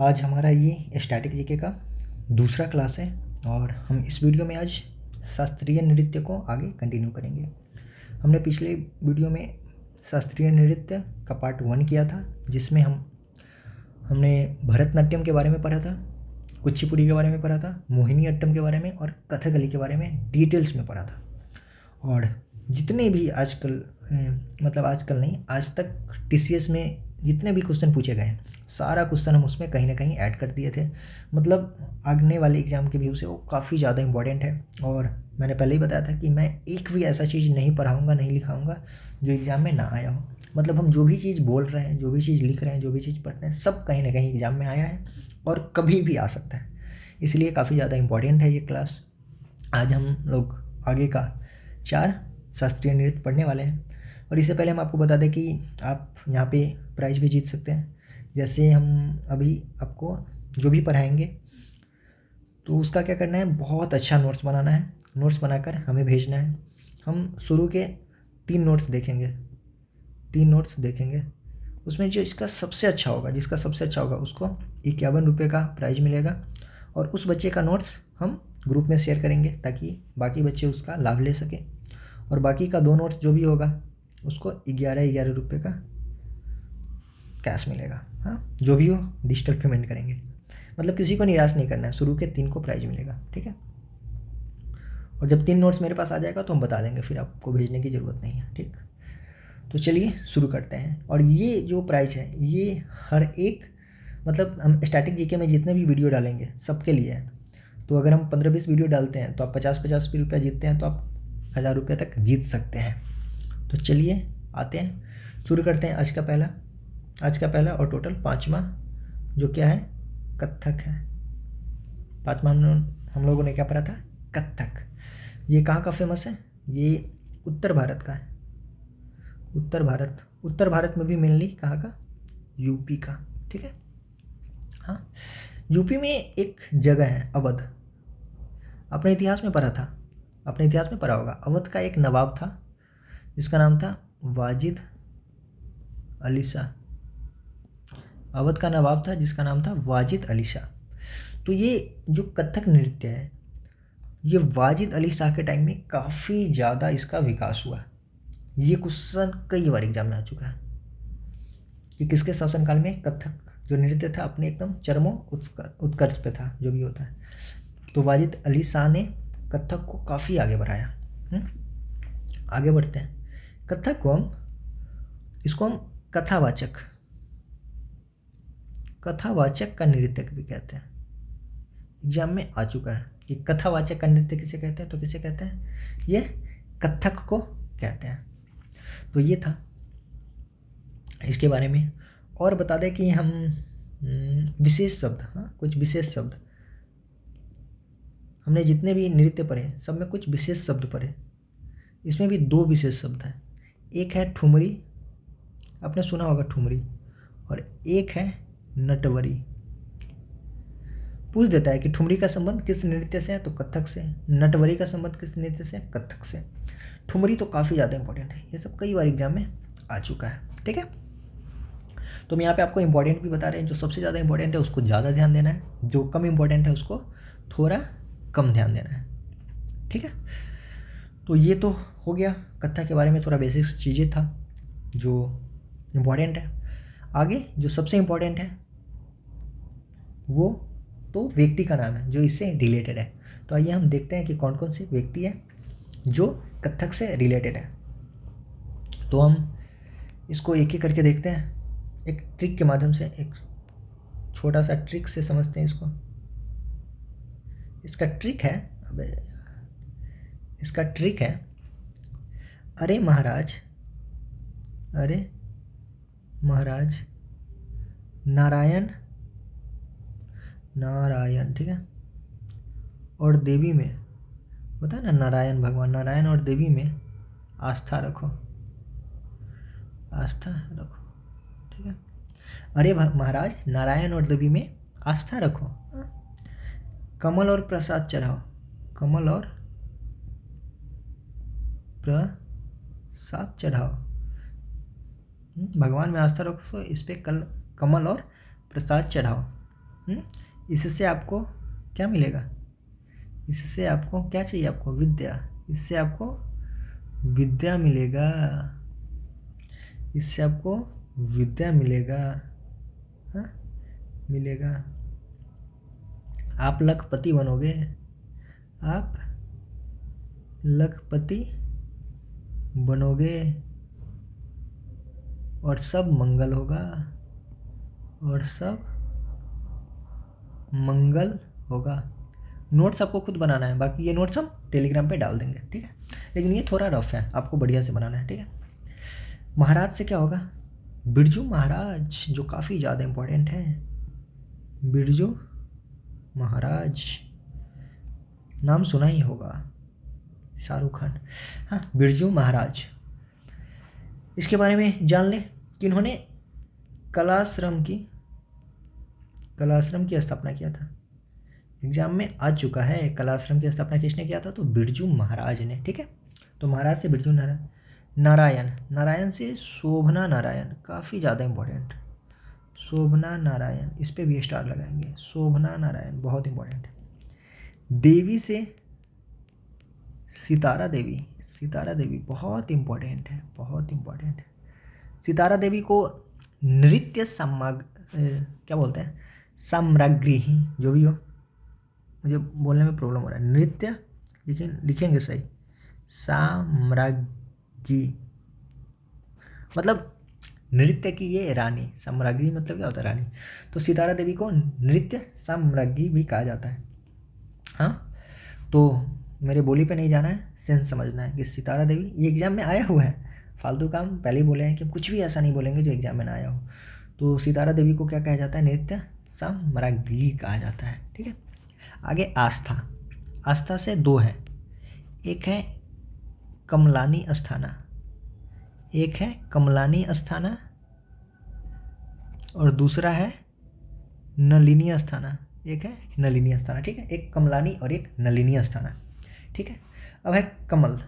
आज हमारा ये स्टैटिक जीके का दूसरा क्लास है और हम इस वीडियो में आज शास्त्रीय नृत्य को आगे कंटिन्यू करेंगे। हमने पिछले वीडियो में शास्त्रीय नृत्य का पार्ट 1 किया था, जिसमें हमने भरतनाट्यम के बारे में पढ़ा था, कुचिपुड़ी के बारे में पढ़ा था, मोहिनी अट्टम के बारे में और कथकली के बारे में डिटेल्स में पढ़ा था। और जितने भी आजकल मतलब आजकल नहीं, आज तक टीसीएस में जितने भी क्वेश्चन पूछे गए हैं, सारा क्वेश्चन हम उसमें कहीं ना कहीं ऐड कर दिए थे। मतलब आगने वाले एग्ज़ाम के व्यू से वो काफ़ी ज़्यादा इंपॉर्टेंट है। और मैंने पहले ही बताया था कि मैं एक भी ऐसा चीज़ नहीं पढ़ाऊँगा, नहीं लिखाऊँगा जो एग्ज़ाम में ना आया हो। मतलब हम जो भी चीज़ बोल रहे हैं, जो भी चीज़ लिख रहे हैं, जो भी चीज़ पढ़ रहे हैं, सब कहीं ना कहीं एग्ज़ाम में आया है और कभी भी आ सकता है। इसलिए काफ़ी ज़्यादा इंपॉर्टेंट है ये क्लास। आज हम लोग आगे का 4 शास्त्रीय नृत्य पढ़ने वाले हैं। और इससे पहले हम आपको बता दें कि आप यहाँ पे प्राइज़ भी जीत सकते हैं। जैसे हम अभी आपको जो भी पढ़ाएंगे तो उसका क्या करना है, बहुत अच्छा नोट्स बनाना है। नोट्स बनाकर हमें भेजना है। हम शुरू के 3 नोट्स देखेंगे, 3 नोट्स देखेंगे। उसमें जो इसका सबसे अच्छा होगा, जिसका सबसे अच्छा होगा, उसको 51 रुपये का प्राइज़ मिलेगा। और उस बच्चे का नोट्स हम ग्रुप में शेयर करेंगे ताकि बाकी बच्चे उसका लाभ ले सकें। और बाकी का 2 नोट्स जो भी होगा उसको 11 रुपये का कैश मिलेगा। हाँ, जो भी हो डिजिटल पेमेंट करेंगे। मतलब किसी को निराश नहीं करना है, शुरू के 3 को प्राइज़ मिलेगा, ठीक है। और जब 3 नोट्स मेरे पास आ जाएगा तो हम बता देंगे, फिर आपको भेजने की ज़रूरत नहीं है, ठीक। तो चलिए शुरू करते हैं। और ये जो प्राइज़ है ये हर एक, मतलब हम स्टैटिक जीके में जितने भी वीडियो डालेंगे सबके लिए है। तो अगर हम 15-20 वीडियो डालते हैं तो आप 50-50 भी रुपया जीतते हैं, तो आप 1000 रुपये तक जीत सकते हैं। तो चलिए आते हैं, शुरू करते हैं। आज का पहला और टोटल 5वां जो क्या है, कथक है। 5वां हम लोगों ने क्या पढ़ा था, कथक। ये कहाँ का फेमस है, ये उत्तर भारत का है। उत्तर भारत में भी मेनली कहाँ का, यूपी का, ठीक है। हाँ, यूपी में एक जगह है अवध, अपने इतिहास में पढ़ा था, अपने इतिहास में पढ़ा होगा। अवध का एक नवाब था जिसका नाम था वाजिद अली शाह। अवध का नवाब था जिसका नाम था वाजिद अली शाह। तो ये जो कथक नृत्य है, ये वाजिद अली शाह के टाइम में काफ़ी ज़्यादा इसका विकास हुआ। ये क्वेश्चन कई बार एग्जाम में आ चुका है कि किसके शासनकाल में कथक जो नृत्य था अपने एकदम चरमो उत्कर्ष पे था, जो भी होता है। तो वाजिद अली शाह ने कथक को काफ़ी आगे बढ़ाया। आगे बढ़ते हैं। कथक को इसको हम कथावाचक का नृत्य भी कहते हैं। एग्जाम में आ चुका है कि कथावाचक का नृत्य किसे कहते हैं, तो किसे कहते हैं, ये कथक को कहते हैं। तो ये था इसके बारे में। और बता दें कि हम विशेष शब्द, हाँ कुछ विशेष शब्द, हमने जितने भी नृत्य पढ़े सब में कुछ विशेष शब्द पढ़े। इसमें भी 2 विशेष शब्द हैं। एक है ठुमरी, आपने सुना होगा ठुमरी, और एक है नटवरी। पूछ देता है कि ठुमरी का संबंध किस नृत्य से है, तो कथक से। नटवरी का संबंध किस नृत्य से है, कथक से। ठुमरी तो काफ़ी ज़्यादा इंपॉर्टेंट है, ये सब कई बार एग्जाम में आ चुका है, ठीक है। तो हम यहाँ पे आपको इंपॉर्टेंट भी बता रहे हैं। जो सबसे ज़्यादा इंपॉर्टेंट है उसको ज़्यादा ध्यान देना है, जो कम इंपॉर्टेंट है उसको थोड़ा कम ध्यान देना है, ठीक है। तो ये तो हो गया कथक के बारे में, थोड़ा बेसिक्स चीज़ें था जो इम्पॉर्टेंट है। आगे जो सबसे इम्पॉर्टेंट है वो तो व्यक्ति का नाम है जो इससे रिलेटेड है। तो आइए हम देखते हैं कि कौन कौन से व्यक्ति है जो कथक से रिलेटेड है। तो हम इसको एक एक करके देखते हैं, एक ट्रिक के माध्यम से, एक छोटा सा ट्रिक से समझते हैं इसको। इसका ट्रिक है, इसका ट्रिक है, अरे महाराज, अरे महाराज नारायण, नारायण, ठीक है, और देवी में, होता है ना नारायण भगवान, नारायण और देवी में आस्था रखो, आस्था रखो, ठीक है। अरे महाराज नारायण और देवी में आस्था रखो। कमल और प्रसाद चढ़ाओ, कमल और प्रसाद चढ़ाओ। भगवान में आस्था रखो, इस पे कमल और प्रसाद चढ़ाओ। इससे आपको क्या मिलेगा? इससे आपको क्या चाहिए? आपको विद्या। इससे आपको विद्या मिलेगा। इससे आपको विद्या मिलेगा। हाँ, मिलेगा। आप लखपति बनोगे। आप लखपति बनोगे और सब मंगल होगा। और सब मंगल होगा। नोट्स आपको खुद बनाना है, बाकी ये नोट्स हम टेलीग्राम पे डाल देंगे, ठीक है। लेकिन ये थोड़ा रफ है, आपको बढ़िया से बनाना है, ठीक है। महाराज से क्या होगा? बिरजू महाराज, जो काफ़ी ज़्यादा इम्पोर्टेंट है। बिरजू महाराज नाम सुना ही होगा, शाहरुख खान। हाँ, बिरजू महाराज। इसके बारे में जान ले कि इन्होंने कलाश्रम की स्थापना किया था। एग्जाम में आ चुका है, कलाश्रम की स्थापना किसने किया था? तो बिरजू महाराज ने, ठीक है। तो महाराज से बिरजू नारायण, नारायण से शोभना नारायण, काफ़ी ज़्यादा इम्पोर्टेंट। शोभना नारायण, इस पे भी स्टार लगाएंगे। शोभना नारायण बहुत इम्पोर्टेंट है। देवी से सितारा देवी, सितारा देवी बहुत इम्पोर्टेंट है, बहुत इम्पोर्टेंट है। सितारा देवी को नृत्य क्या बोलते हैं? साम्राज्ञी, जो भी हो, मुझे बोलने में प्रॉब्लम हो रहा है। नृत्य लिखेंगे सही, साम्राज्ञी मतलब नृत्य की ये रानी। साम्राज्ञी मतलब क्या होता है? रानी। तो सितारा देवी को नृत्य साम्राज्ञी भी कहा जाता है। हाँ, तो मेरे बोली पे नहीं जाना है, सेंस समझना है कि सितारा देवी, ये एग्जाम में आया हुआ है। फालतू काम पहले ही बोले हैं कि कुछ भी ऐसा नहीं बोलेंगे जो एग्जाम में ना आया हो। तो सितारा देवी को क्या कहा जाता है? नृत्य साम्राज्ञी कहा जाता है, ठीक है। आगे आस्था। आस्था से दो है, एक है कमलानी अस्थाना, एक है कमलानी अस्थाना और दूसरा है नलिनी अस्थाना। एक है नलिनी अस्थाना, ठीक है। एक कमलानी और एक नलिनी अस्थाना, ठीक है। अब है कमल।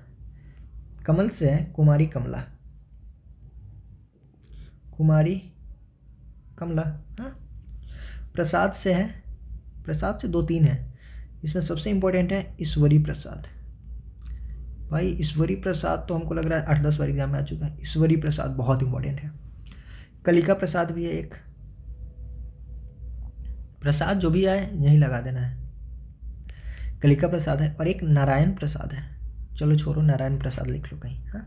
कमल से है कुमारी कमला, कुमारी कमला। हाँ, प्रसाद से है, प्रसाद से 2-3 है, इसमें सबसे इम्पोर्टेंट है ईश्वरी प्रसाद। भाई ईश्वरी प्रसाद तो हमको लग रहा है 8-10 बार एग्जाम में आ चुका है। ईश्वरी प्रसाद बहुत इंपॉर्टेंट है। कलिका प्रसाद भी है एक। प्रसाद जो भी आए यहीं लगा देना है। कलिका प्रसाद है और एक नारायण प्रसाद है। चलो छोड़ो, नारायण प्रसाद लिख लो कहीं। हाँ,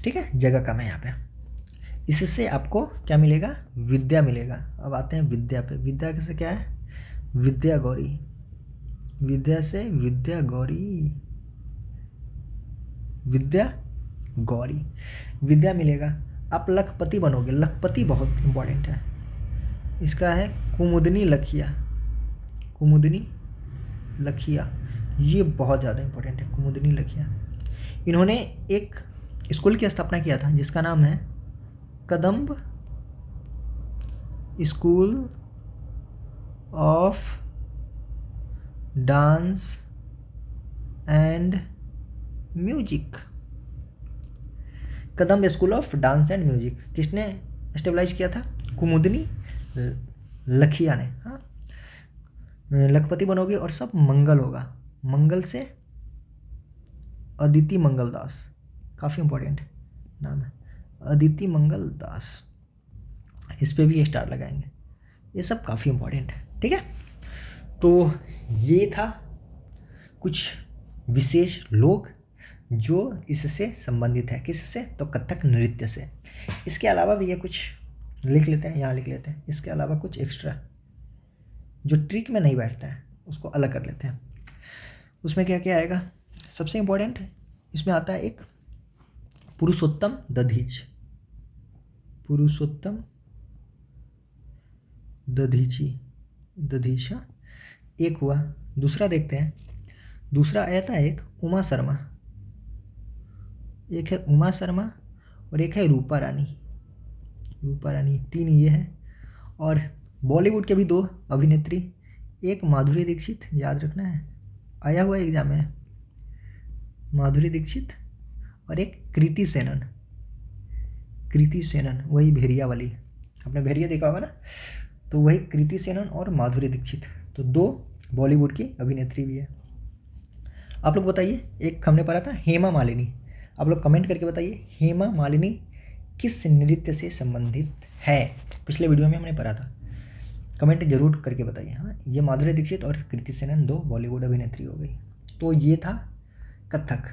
ठीक है, जगह कम है यहाँ पे। इससे आपको क्या मिलेगा? विद्या मिलेगा। अब आते हैं विद्या पे। विद्या कैसे क्या है? विद्या गौरी। विद्या से विद्या गौरी, विद्या गौरी, विद्या मिलेगा। आप लखपति बनोगे। लखपति बहुत इंपॉर्टेंट है। इसका है कुमुदनी लखिया, कुमुदनी लखिया, ये बहुत ज़्यादा इंपॉर्टेंट है। कुमुदनी लखिया, इन्होंने एक स्कूल की स्थापना किया था जिसका नाम है Kadamb school of dance and music. Kadamb school of dance and music किसने एस्टेब्लाइज किया था? कुमुदनी लखिया ने। हाँ, लखपति बनोगे और सब मंगल होगा। मंगल से अदिति मंगल दास, काफ़ी इंपॉर्टेंट नाम है, अदिति मंगल दास। इस पे भी स्टार लगाएंगे। ये सब काफ़ी इंपॉर्टेंट है, ठीक है। तो ये था कुछ विशेष लोग जो इससे संबंधित है। किससे? तो कथक नृत्य से। इसके अलावा भी ये कुछ लिख लेते हैं, यहाँ लिख लेते हैं। इसके अलावा कुछ एक्स्ट्रा जो ट्रिक में नहीं बैठता है उसको अलग कर लेते हैं। उसमें क्या क्या आएगा? सबसे इम्पोर्टेंट इसमें आता है एक पुरुषोत्तम दधीच, पुरुषोत्तम दधीची, दधीचा एक हुआ। दूसरा देखते हैं, दूसरा आया था एक उमा शर्मा, एक है उमा शर्मा और एक है रूपा रानी, रूपा रानी, 3 ये है। और बॉलीवुड के भी 2 अभिनेत्री, एक माधुरी दीक्षित, याद रखना है, आया हुआ एग्जाम में, माधुरी दीक्षित, और एक कृति सेनन, कृति सेनन, वही भेड़िया वाली, आपने भेड़िया देखा होगा ना, तो वही कृति सेनन और माधुरी दीक्षित, तो 2 बॉलीवुड की अभिनेत्री भी है। आप लोग बताइए, एक हमने पढ़ा था हेमा मालिनी, आप लोग कमेंट करके बताइए हेमा मालिनी किस नृत्य से संबंधित है। पिछले वीडियो में हमने पढ़ा था, कमेंट जरूर करके बताइए। हाँ, ये माधुरी दीक्षित और कृति सेनन 2 बॉलीवुड अभिनेत्री हो गई। तो ये था कथक।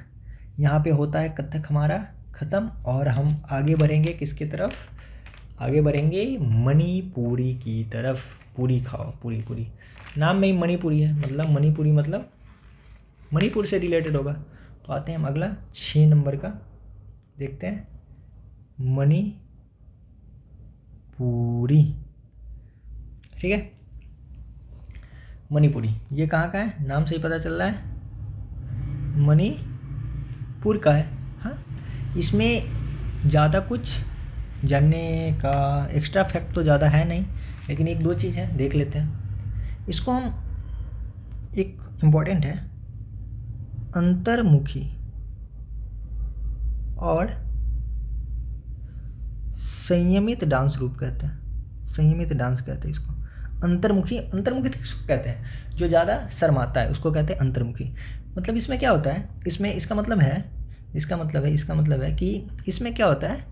यहाँ पे होता है कथक हमारा ख़त्म, और हम आगे बढ़ेंगे किसकी तरफ, आगे बढ़ेंगे मणिपुरी की तरफ। पूरी खाओ, पूरी पूरी, नाम में ही मणिपुरी है, मतलब मणिपुरी मतलब मणिपुर से रिलेटेड होगा। तो आते हैं हम अगला 6 नंबर का देखते हैं, मणिपुरी। ठीक है, मणिपुरी ये कहाँ का है, नाम से ही पता चल रहा है मणिपुर का है। हाँ, इसमें ज़्यादा कुछ जानने का एक्स्ट्रा फैक्ट तो ज़्यादा है नहीं, लेकिन 1-2 चीज़ है, देख लेते हैं इसको हम। एक इम्पॉर्टेंट है, अंतर्मुखी और संयमित डांस रूप कहते हैं, संयमित डांस कहते हैं इसको। अंतर्मुखी, अंतर्मुखी किसको कहते हैं, जो ज़्यादा शर्माता है उसको कहते हैं अंतर्मुखी। मतलब इसमें क्या होता है, इसमें इसका मतलब है कि इसमें क्या होता है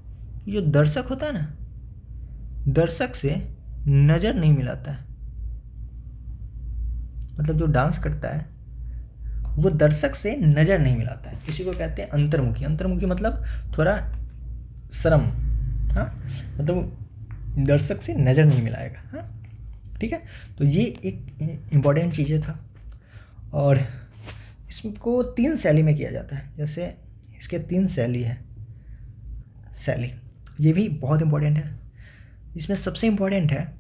कि जो दर्शक होता है ना, दर्शक से नज़र नहीं मिलाता है। मतलब जो डांस करता है वो दर्शक से नज़र नहीं मिलाता है, इसी को कहते हैं अंतर्मुखी। अंतर्मुखी मतलब थोड़ा शर्म, हाँ, मतलब दर्शक से नज़र नहीं मिलाएगा। हाँ, ठीक है, तो ये एक इम्पॉर्टेंट चीज़ें था। और इसको 3 शैली में किया जाता है, जैसे इसके 3 शैली है, शैली ये भी बहुत इम्पॉर्टेंट है। इसमें सबसे इम्पॉर्टेंट है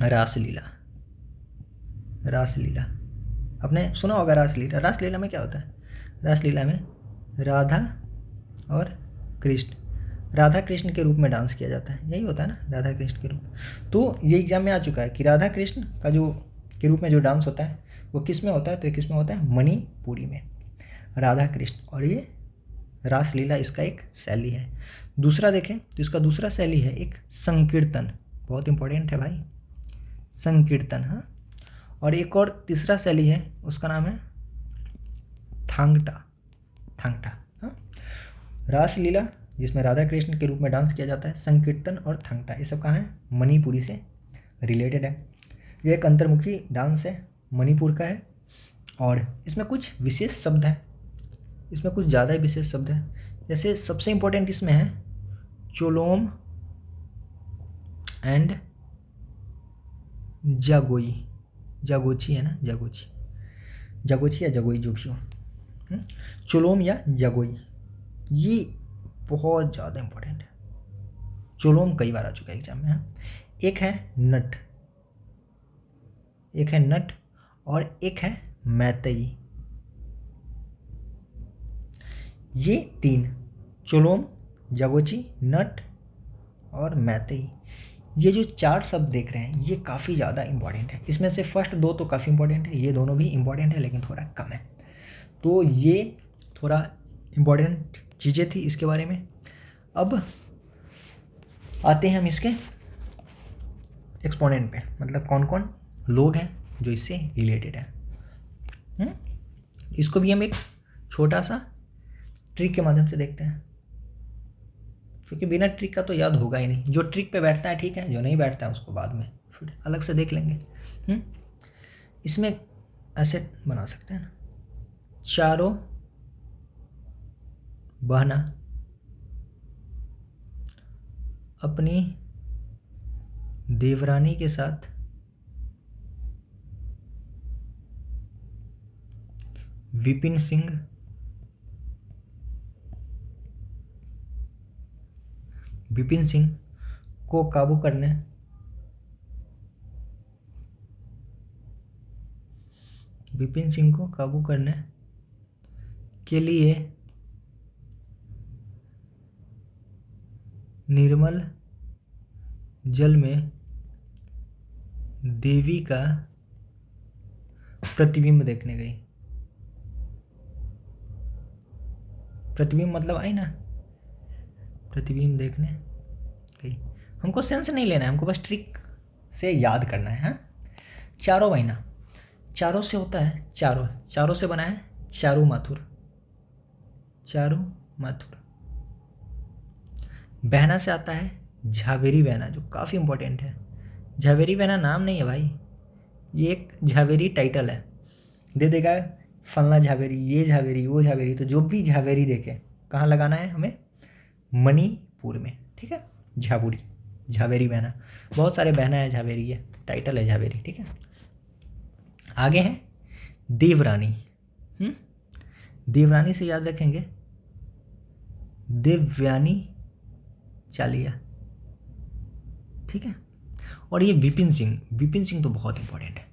रासलीला। रासलीला आपने सुना होगा, रासलीला। रासलीला में क्या होता है, रासलीला में राधा और कृष्ण, राधा कृष्ण के रूप में डांस किया जाता है, यही होता है ना, राधा कृष्ण के रूप। तो ये एग्जाम में आ चुका है कि राधा कृष्ण का जो के रूप में जो डांस होता है वो किस में होता है, तो ये किस में होता है, मणिपुरी में, राधा कृष्ण। और ये रासलीला इसका एक शैली है। दूसरा देखें तो इसका दूसरा शैली है एक संकीर्तन, बहुत इंपॉर्टेंट है भाई, संकीर्तन। हाँ, और एक और तीसरा शैली है, उसका नाम है थांगटा, थांगटा। हाँ, रासलीला जिसमें राधा कृष्ण के रूप में डांस किया जाता है, संकीर्तन और थांगटा, ये सब कहाँ है, मणिपुरी से रिलेटेड है। ये एक अंतर्मुखी डांस है, मणिपुर का है। और इसमें कुछ विशेष शब्द है, इसमें कुछ ज़्यादा ही विशेष शब्द है। जैसे सबसे इम्पोर्टेंट इसमें है चोलोम एंड जागोई, जागोची है ना, जागोची, जागोची या जगोई जो भी हो, चोलोम या जागोई, ये बहुत ज़्यादा इम्पोर्टेंट है। चोलोम कई बार आ चुका है एग्जाम में। हाँ, एक है नट, एक है नट और एक है मैतई। ये 3 चोलोम, जागोची, नट और मैतई, ये जो 4 शब्द देख रहे हैं ये काफ़ी ज़्यादा इंपॉर्टेंट है। इसमें से फर्स्ट 2 तो काफ़ी इंपॉर्टेंट है, ये दोनों भी इंपॉर्टेंट है लेकिन थोड़ा कम है। तो ये थोड़ा इंपॉर्टेंट चीज़ें थी इसके बारे में। अब आते हैं हम इसके एक्सपोनेंट पे, मतलब कौन कौन लोग हैं जो इससे रिलेटेड है। इसको भी हम एक छोटा सा ट्रिक के माध्यम से देखते हैं, क्योंकि बिना ट्रिक का तो याद होगा ही नहीं। जो ट्रिक पे बैठता है ठीक है, जो नहीं बैठता है उसको बाद में फिर अलग से देख लेंगे। इसमें ऐसे बना सकते हैं ना, चारों बहना अपनी देवरानी के साथ विपिन सिंह को काबू करने के लिए निर्मल जल में देवी का प्रतिबिंब देखने गई। प्रतिबिंब मतलब आई ना, प्रतिबिंब देखने गई। हमको सेंस नहीं लेना है, हमको बस ट्रिक से याद करना है। हाँ, चारों महीना, चारों से होता है चारों, चारों से बना है चारू माथुर, चारू माथुर। बहना से आता है झावेरी बहना, जो काफ़ी इंपॉर्टेंट है। झावेरी बहना नाम नहीं है भाई, ये एक झावेरी टाइटल है, दे देगा फलना झावेरी, ये झावेरी, वो झावेरी। तो जो भी झावेरी देखे कहाँ लगाना है हमें, मणिपुर में, ठीक है। झाबुरी, झावेरी बहना, बहुत सारे बहना है झावेरी, है टाइटल है झावेरी, ठीक है। आगे है देवरानी। देवरानी से याद रखेंगे देवयानी चालिया, ठीक है। और ये विपिन सिंह, विपिन सिंह तो बहुत इंपॉर्टेंट है।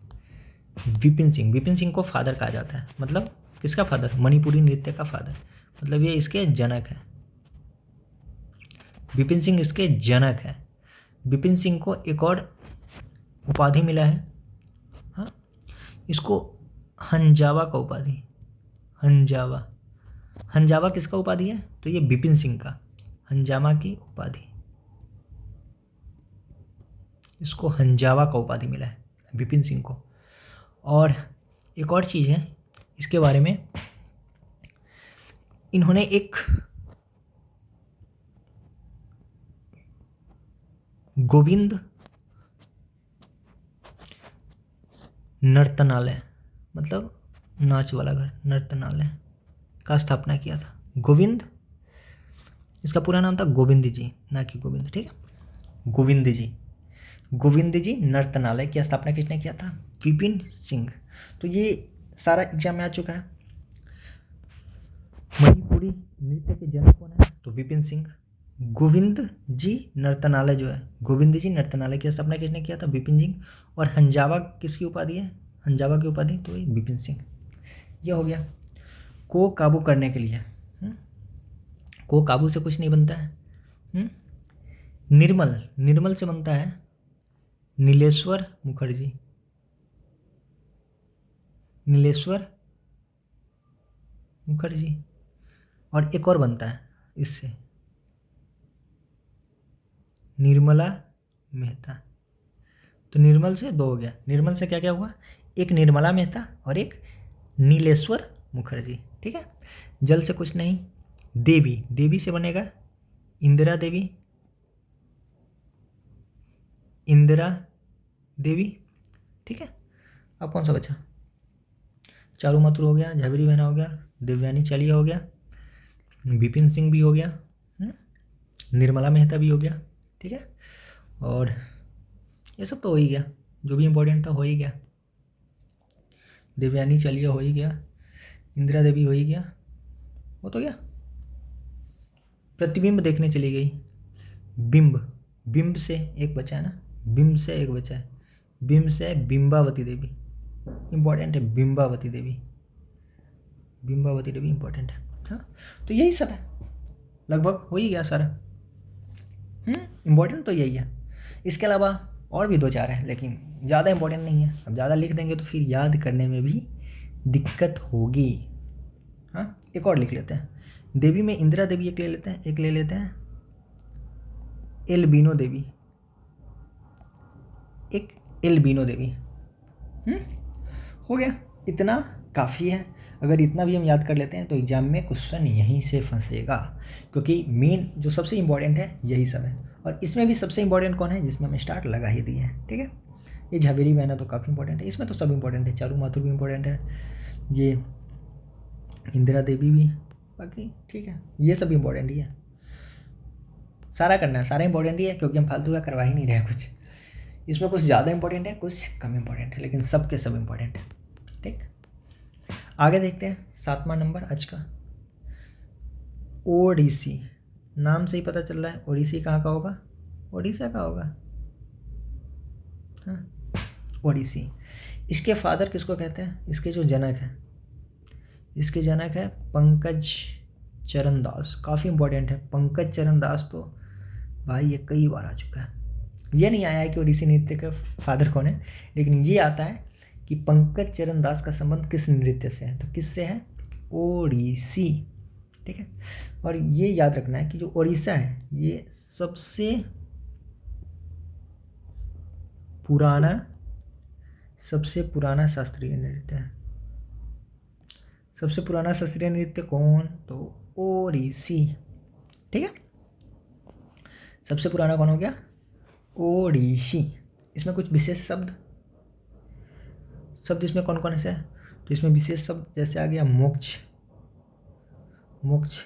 विपिन सिंह, विपिन सिंह को फादर कहा जाता है, मतलब किसका फादर, मणिपुरी नृत्य का फादर, मतलब ये इसके जनक है। विपिन सिंह इसके जनक है। विपिन सिंह को एक और उपाधि मिला है, हाँ, इसको हंजावा का उपाधि, हंजावा। हंजावा किसका उपाधि है, तो ये विपिन सिंह का, हंजामा की उपाधि, इसको हंजावा का उपाधि मिला है विपिन सिंह को। और एक और चीज़ है इसके बारे में, इन्होंने एक गोविंद नर्तनालय, मतलब नाच वाला घर, नर्तनालय का स्थापना किया था। गोविंद, इसका पूरा नाम था गोविंद जी, ना कि गोविंद, ठीक है। गोविंद जी, गोविंद जी नर्तनालय की स्थापना किसने किया था, विपिन सिंह। तो ये सारा एग्जाम में आ चुका है। मणिपुरी नृत्य के जनक कौन है, तो विपिन सिंह। गोविंद जी नर्तनालय जो है, गोविंद जी नर्तनालय की स्थापना किसने किया था, विपिन सिंह। और हंजावा किसकी उपाधि है, हंजावा की उपाधि तो विपिन सिंह। ये हो गया। को काबू करने के लिए, को काबू से कुछ नहीं बनता है। निर्मल, निर्मल से बनता है नीलेश्वर मुखर्जी, नीलेश्वर मुखर्जी। और एक और बनता है इससे, निर्मला मेहता। तो निर्मल से दो हो गया, निर्मल से क्या क्या हुआ, एक निर्मला मेहता और एक नीलेश्वर मुखर्जी, ठीक है। जल से कुछ नहीं। देवी, देवी से बनेगा इंदिरा देवी, इंदिरा देवी, ठीक है। अब कौन सा बचा, चारू माथुर हो गया, झावेरी बहना हो गया, देवयानी चालिया हो गया, विपिन सिंह भी हो गया, निर्मला मेहता भी हो गया, ठीक है। और ये सब तो हो ही गया, जो भी इम्पोर्टेंट था हो ही गया। देवयानी चालिया हो ही गया, इंदिरा देवी हो ही गया, वो तो गया। प्रतिबिंब देखने चली गई, बिंब, बिंब से एक बचा है ना, बिंब से एक बचा है, बिंब से बिंबावती देवी, इंपॉर्टेंट है बिंबावती देवी, बिंबावती देवी इंपॉर्टेंट है। हाँ, तो यही सब है, लगभग हो ही गया सारा। इम्पोर्टेंट तो यही है, इसके अलावा और भी दो चार हैं लेकिन ज़्यादा इंपॉर्टेंट नहीं है। अब ज़्यादा लिख देंगे तो फिर याद करने में भी दिक्कत होगी। हाँ, एक और लिख लेते हैं। देवी में इंदिरा देवी एक ले लेते हैं, एक ले लेते हैं एल्बिनो देवी, एक एल्बिनो देवी। हो गया, इतना काफ़ी है। अगर इतना भी हम याद कर लेते हैं तो एग्ज़ाम में क्वेश्चन यहीं से फंसेगा, क्योंकि मेन जो सबसे इम्पॉर्टेंट है यही सब है। और इसमें भी सबसे इम्पॉर्टेंट कौन है, जिसमें हम स्टार्ट लगा ही दिए हैं, ठीक है। ये झावेरी बहना तो काफ़ी इंपॉर्टेंट है, इसमें तो सब इंपॉर्टेंट है, चारू माथुर भी इंपॉर्टेंट है, ये इंदिरा देवी भी, बाकी ठीक है, ये सब इंपॉर्टेंट ही है। सारा करना है, सारा इंपॉर्टेंट ही है, क्योंकि हम फालतू का करवा ही नहीं रहे कुछ। इसमें कुछ ज़्यादा इंपॉर्टेंट है, कुछ कम इंपॉर्टेंट है, लेकिन सब के सब इंपॉर्टेंट है, ठीक। आगे देखते हैं 7वां नंबर आज का, ओडिसी। नाम से ही पता चल रहा है ओडिसी कहाँ का होगा, ओडिशा का होगा। हाँ, ओडिसी। इसके फादर किसको कहते हैं, इसके जो जनक हैं, इसके जनक है पंकज चरण दास, काफ़ी इंपॉर्टेंट है। पंकज चरण दास तो भाई ये कई बार आ चुका है, ये नहीं आया है कि ओडिसी नृत्य का फादर कौन है, लेकिन ये आता है कि पंकज चरण दास का संबंध किस नृत्य से है, तो किससे है, ओडिसी, ठीक है। और ये याद रखना है कि जो ओडिशा है ये सबसे पुराना, सबसे पुराना शास्त्रीय नृत्य है। सबसे पुराना शास्त्रीय नृत्य कौन? तो ओडिसी। ठीक है, सबसे पुराना कौन हो गया? ओडिसी। इसमें कुछ विशेष शब्द इसमें कौन कौन से है? तो इसमें विशेष शब्द जैसे आ गया मोक्ष,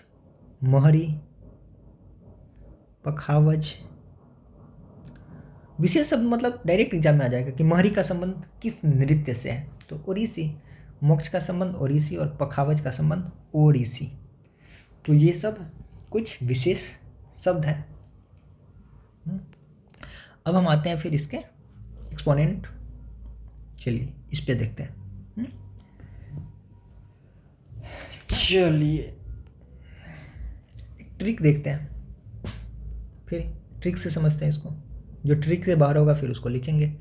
महरी, पखावज। विशेष शब्द मतलब डायरेक्ट एग्जाम में आ जाएगा कि महरी का संबंध किस नृत्य से है, तो ओडिसी। मोक्ष का संबंध ओडिसी और पखावज का संबंध ओडिसी। तो ये सब कुछ विशेष शब्द है। अब हम आते हैं फिर इसके एक्सपोनेंट। चलिए इस पे देखते हैं। चलिए एक ट्रिक देखते हैं, फिर ट्रिक से समझते हैं इसको। जो ट्रिक से बाहर होगा फिर उसको लिखेंगे।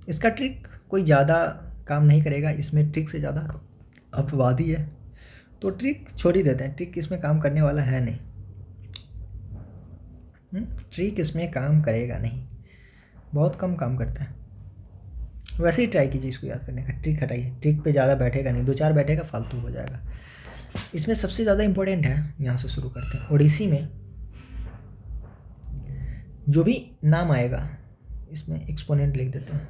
इसका ट्रिक कोई ज़्यादा काम नहीं करेगा, इसमें ट्रिक से ज़्यादा अपवादी है, तो ट्रिक छोड़ ही देते हैं। ट्रिक इसमें काम करने वाला है नहीं। ट्रिक इसमें काम करेगा नहीं, बहुत कम काम करता है। वैसे ही ट्राई कीजिए इसको याद करने का। ट्रिक हटाइए, ट्रिक पे ज़्यादा बैठेगा नहीं, 2-4 बैठेगा फालतू हो जाएगा। इसमें सबसे ज़्यादा इम्पोर्टेंट है, यहाँ से शुरू करते हैं। ओडिसी में जो भी नाम आएगा इसमें एक्सपोनेंट लिख देते हैं।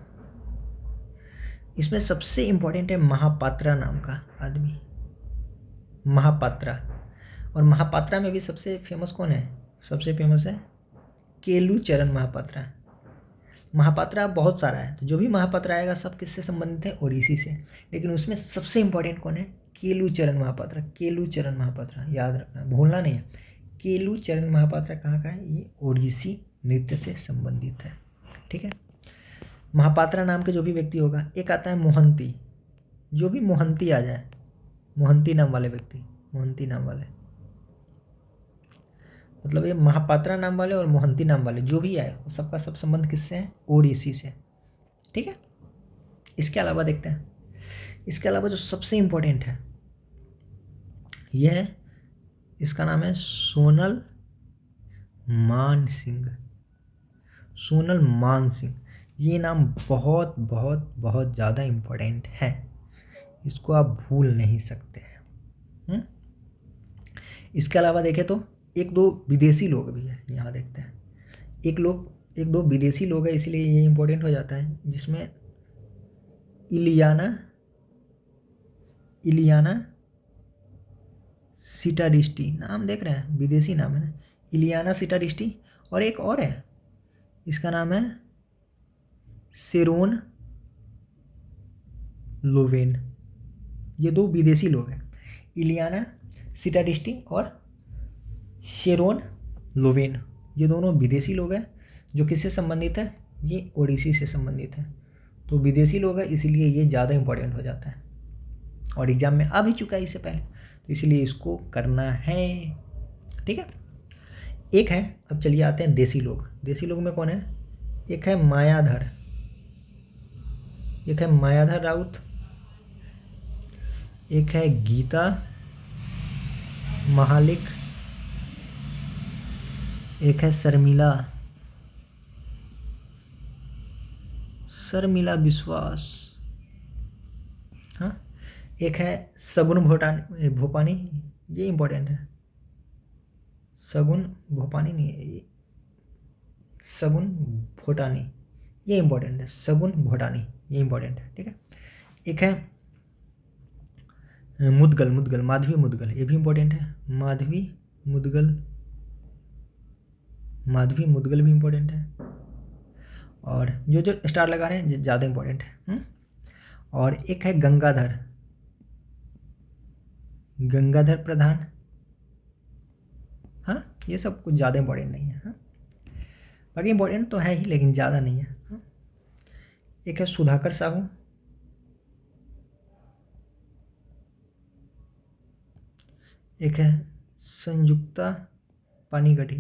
इसमें सबसे इम्पोर्टेंट है महापात्रा नाम का आदमी, महापात्रा। और महापात्रा में भी सबसे फेमस कौन है? सबसे फेमस है केलुचरण महापात्रा। महापात्रा बहुत सारा है, तो जो भी महापात्रा आएगा सब किससे संबंधित है? ओडिसी से। लेकिन उसमें सबसे इम्पोर्टेंट कौन है? केलुचरण महापात्रा। केलुचरण महापात्रा याद रखना, भूलना नहीं है। केलुचरण महापात्रा कहाँ का है? ये ओडिसी नृत्य से संबंधित है। ठीक है, महापात्रा नाम के जो भी व्यक्ति होगा। एक आता है मोहंती। जो भी मोहंती आ जाए, मोहंती नाम वाले व्यक्ति, मोहंती नाम वाले, मतलब ये महापात्रा नाम वाले और मोहंती नाम वाले जो भी आए, सबका सब संबंध किससे है? ओडिसी से। ठीक है, इसके अलावा देखते हैं। इसके अलावा जो सबसे इम्पोर्टेंट है यह है, इसका नाम है सोनल मान सिंह। सोनल मान सिंह, ये नाम बहुत बहुत बहुत ज़्यादा इम्पोर्टेंट है, इसको आप भूल नहीं सकते हैं। इसके अलावा देखें तो 1-2 विदेशी लोग भी हैं, यहाँ देखते हैं। 1-2 विदेशी लोग हैं, इसीलिए ये इम्पोर्टेंट हो जाता है। जिसमें इलियाना सिटारिस्टी, नाम देख रहे हैं, विदेशी नाम है ना, इलियाना सिटारिस्टी। और एक और है, इसका नाम है शेरोन लोवेन। ये 2 विदेशी लोग हैं, इलियाना सिटारिस्टी और शेरोन लोवेन। ये दोनों विदेशी लोग हैं। जो किससे संबंधित है? ये ओडिसी से संबंधित है। तो विदेशी लोग हैं, इसीलिए ये ज़्यादा इम्पोर्टेंट हो जाता है और एग्जाम में आ भी चुका है इससे पहले, तो इसीलिए इसको करना है। ठीक है, एक है। अब चलिए आते हैं देसी लोग। देसी लोग में कौन है? एक है मायाधर, एक है मायाधर राउत, एक है गीता महालिक, एक है शर्मिला विश्वास, हाँ, एक है सगुन भोपानी। ये इम्पोर्टेंट है, सगुन भोपानी नहीं है ये, सगुन भोटानी, ये इम्पोर्टेंट है। सगुन भोटानी, ये इम्पोर्टेंट है। ठीक है, एक है माधवी मुदगल, ये भी इम्पोर्टेंट है। माधवी मुदगल भी इम्पोर्टेंट है। और जो स्टार लगा रहे हैं ज़्यादा इम्पोर्टेंट है। और एक है गंगाधर प्रधान। हाँ, ये सब कुछ ज़्यादा इम्पोर्टेंट नहीं है। हाँ, बाकी इम्पोर्टेंट तो है ही, लेकिन ज़्यादा नहीं है। हाँ? एक है सुधाकर साहू, एक है संयुक्ता पानीगढ़ी।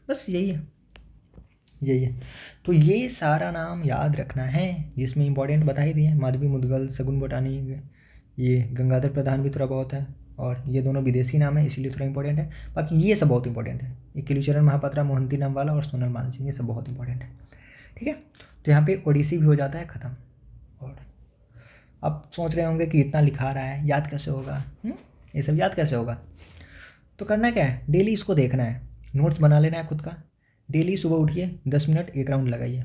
बस यही है। तो ये सारा नाम याद रखना है, जिसमें इम्पोर्टेंट बता ही दिए। माधवी मुदगल, सगुन भोटानी, ये गंगाधर प्रधान भी थोड़ा बहुत है, और ये दोनों विदेशी नाम है इसीलिए थोड़ा इंपॉर्टेंट है। बाकी ये सब बहुत इंपॉर्टेंट है, ये केलुचरण महापात्रा, मोहंती नामवाला और सोनल मानसिंह, ये सब बहुत इंपॉर्टेंट है। ठीक है, तो यहाँ पे ओडिसी भी हो जाता है ख़त्म। और आप सोच रहे होंगे कि इतना लिखा रहा है, याद कैसे होगा? ये सब याद कैसे होगा? तो करना क्या है, डेली इसको देखना है, नोट्स बना लेना है खुद का। डेली सुबह उठिए 10 मिनट एक राउंड लगाइए,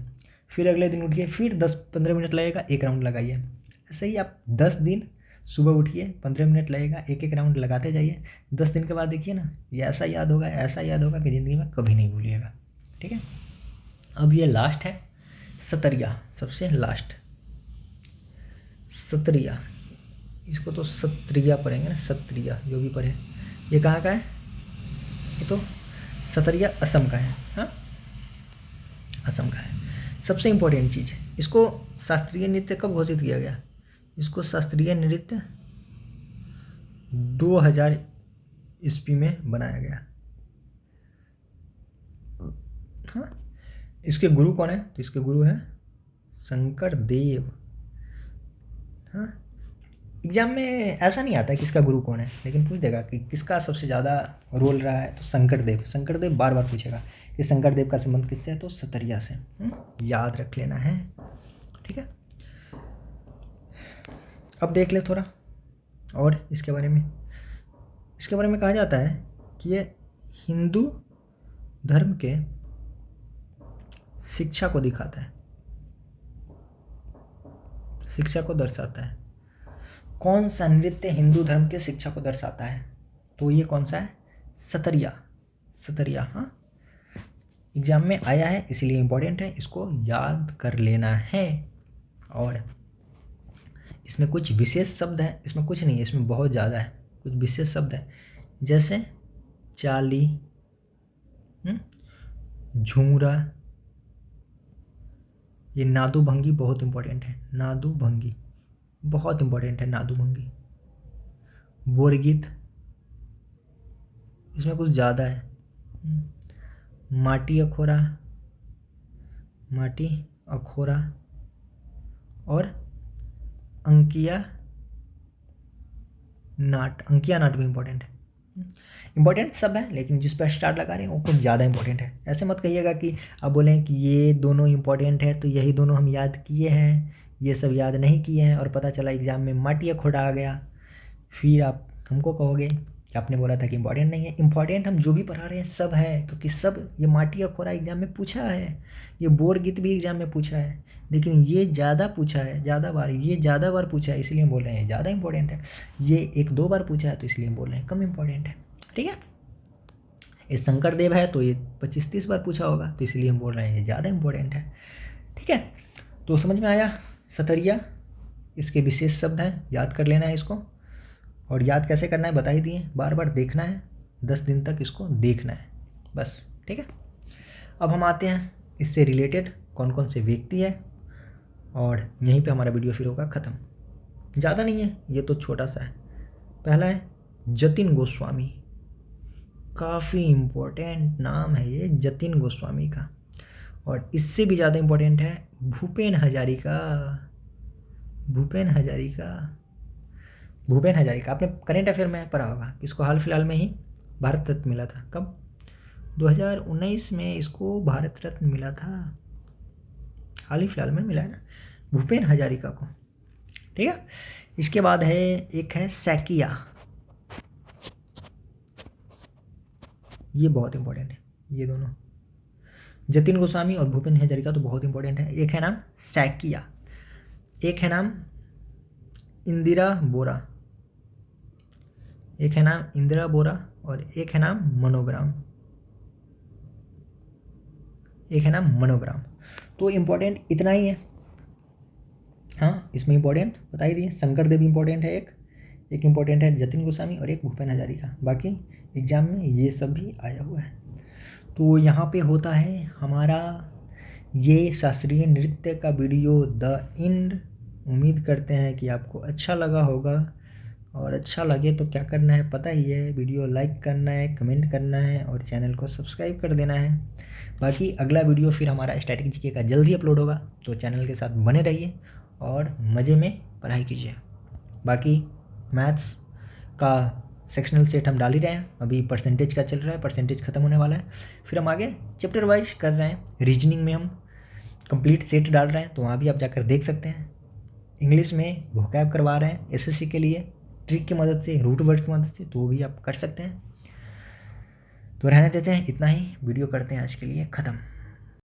फिर अगले दिन उठिए फिर 10-15 मिनट लगेगा एक राउंड लगाइए। ऐसे ही आप 10 दिन सुबह उठिए 15 मिनट लगेगा एक एक राउंड लगाते जाइए। 10 दिन के बाद देखिए ना, ये ऐसा याद होगा, ऐसा याद होगा कि ज़िंदगी में कभी नहीं भूलिएगा। ठीक है, अब ये लास्ट है सतरिया, सबसे लास्ट सतरिया। इसको तो सत्रिया पढ़ेंगे ना, सत्रिया जो भी पढ़े। ये कहाँ का है? ये तो सतरिया असम का है। हाँ, असम का है। सबसे इम्पोर्टेंट चीज़ है, इसको शास्त्रीय नृत्य कब घोषित किया गया? इसको शास्त्रीय नृत्य 2000 ईस्वी में बनाया गया। हाँ, इसके गुरु कौन है? तो इसके गुरु हैं शंकर देव। हाँ, एग्जाम में ऐसा नहीं आता है किसका गुरु कौन है, लेकिन पूछ देगा कि किसका सबसे ज़्यादा रोल रहा है, तो शंकर देव। शंकर देव बार बार पूछेगा कि शंकर देव का संबंध किससे है, तो सतरिया से। याद रख लेना है। ठीक है, अब देख ले थोड़ा और इसके बारे में। इसके बारे में कहा जाता है कि ये हिंदू धर्म के शिक्षा को दिखाता है, शिक्षा को दर्शाता है। कौन सा नृत्य हिंदू धर्म के शिक्षा को दर्शाता है? तो ये कौन सा है? सतरिया। सतरिया, हाँ, एग्जाम में आया है इसलिए इम्पोर्टेंट है, इसको याद कर लेना है। और इसमें कुछ विशेष शब्द है, इसमें कुछ नहीं है, इसमें बहुत ज़्यादा है, कुछ विशेष शब्द है जैसे चाली, झूमरा, ये नादू भंगी बहुत इंपॉर्टेंट है, नादू भंगी बहुत इंपॉर्टेंट है, नादू भंगी। बोरगीत, इसमें कुछ ज़्यादा है। माटी अखोरा, माटी अखोरा और अंकिया नाट। अंकिया नाट भी इम्पोर्टेंट है। इम्पोर्टेंट सब है, लेकिन जिस पर स्टार लगा रहे हैं वो कुछ ज़्यादा इंपॉर्टेंट है। ऐसे मत कहिएगा कि अब बोलें कि ये दोनों इंपॉर्टेंट है तो यही दोनों हम याद किए हैं, ये सब याद नहीं किए हैं, और पता चला एग्ज़ाम में माटी अखोड़ा आ गया, फिर आप हमको कहोगे कि आपने बोला था कि इंपॉर्टेंट नहीं है। इंपॉर्टेंट हम जो भी पढ़ा रहे हैं सब है, क्योंकि सब ये माटी अखोड़ा एग्ज़ाम में पूछा है, ये बोर गीत भी एग्ज़ाम में पूछा है, लेकिन ये ज़्यादा पूछा है, ज़्यादा बार, ये ज़्यादा बार पूछा है इसलिए हम बोल रहे हैं ज़्यादा इंपॉर्टेंट है। ये 1-2 बार पूछा है तो इसलिए हम बोल रहे हैं कम इंपॉर्टेंट है। ठीक है, ये शंकर देव है तो ये 25-30 बार पूछा होगा तो इसलिए हम बोल रहे हैं ये ज़्यादा इंपॉर्टेंट है। ठीक है, तो समझ में आया? सतरिया, इसके विशेष शब्द हैं, याद कर लेना है इसको। और याद कैसे करना है बता ही दिए, बार बार देखना है, 10 दिन तक इसको देखना है बस। ठीक है, अब हम आते हैं इससे रिलेटेड कौन कौन से व्यक्ति है, और यहीं पे हमारा वीडियो फिर होगा ख़त्म। ज़्यादा नहीं है, ये तो छोटा सा है। पहला है जतिन गोस्वामी, काफ़ी इम्पोर्टेंट नाम है ये जतिन गोस्वामी का। और इससे भी ज़्यादा इम्पोर्टेंट है भूपेन हजारिका। भूपेन हजारिका, भूपेन हजारिका आपने करेंट अफेयर में पढ़ा होगा, इसको हाल फिलहाल में ही भारत रत्न मिला था। कब? 2019 में इसको भारत रत्न मिला था, हाल ही फिलहाल में मिला है ना भूपेन हजारिका को। ठीक है, इसके बाद है एक है सैकिया, ये बहुत इंपॉर्टेंट है। ये दोनों जतिन गोस्वामी और भूपेन हजारिका तो बहुत इंपॉर्टेंट है। एक है नाम सैकिया, एक है नाम इंदिरा बोरा, एक है नाम इंदिरा बोरा और एक है नाम मनोग्राम, एक है नाम मनोग्राम। तो इम्पोर्टेंट इतना ही है। हाँ, इसमें इम्पोर्टेंट बता ही दिए, शंकर देव इम्पोर्टेंट है, एक इम्पोर्टेंट है जतिन गोस्वामी और एक भूपेन हजारिका। बाकी एग्ज़ाम में ये सब भी आया हुआ है। तो यहाँ पे होता है हमारा ये शास्त्रीय नृत्य का वीडियो द एंड। उम्मीद करते हैं कि आपको अच्छा लगा होगा, और अच्छा लगे तो क्या करना है पता ही है, वीडियो लाइक करना है, कमेंट करना है और चैनल को सब्सक्राइब कर देना है। बाकी अगला वीडियो फिर हमारा स्टैटिक जीके का जल्दी अपलोड होगा, तो चैनल के साथ बने रहिए और मज़े में पढ़ाई कीजिए। बाकी मैथ्स का सेक्शनल सेट हम डाल ही रहे हैं, अभी परसेंटेज का चल रहा है, परसेंटेज खत्म होने वाला है। फिर हम आगे चैप्टर वाइज कर रहे हैं। रीजनिंग में हम कंप्लीट सेट डाल रहे हैं, तो वहाँ भी आप जाकर देख सकते हैं। इंग्लिश में वोकैब करवा रहे हैं एसएससी के लिए, ट्रिक की मदद से, रूट वर्ड की मदद से, तो वो भी आप कर सकते हैं। तो रहने देते हैं, इतना ही वीडियो करते हैं आज के लिए ख़त्म।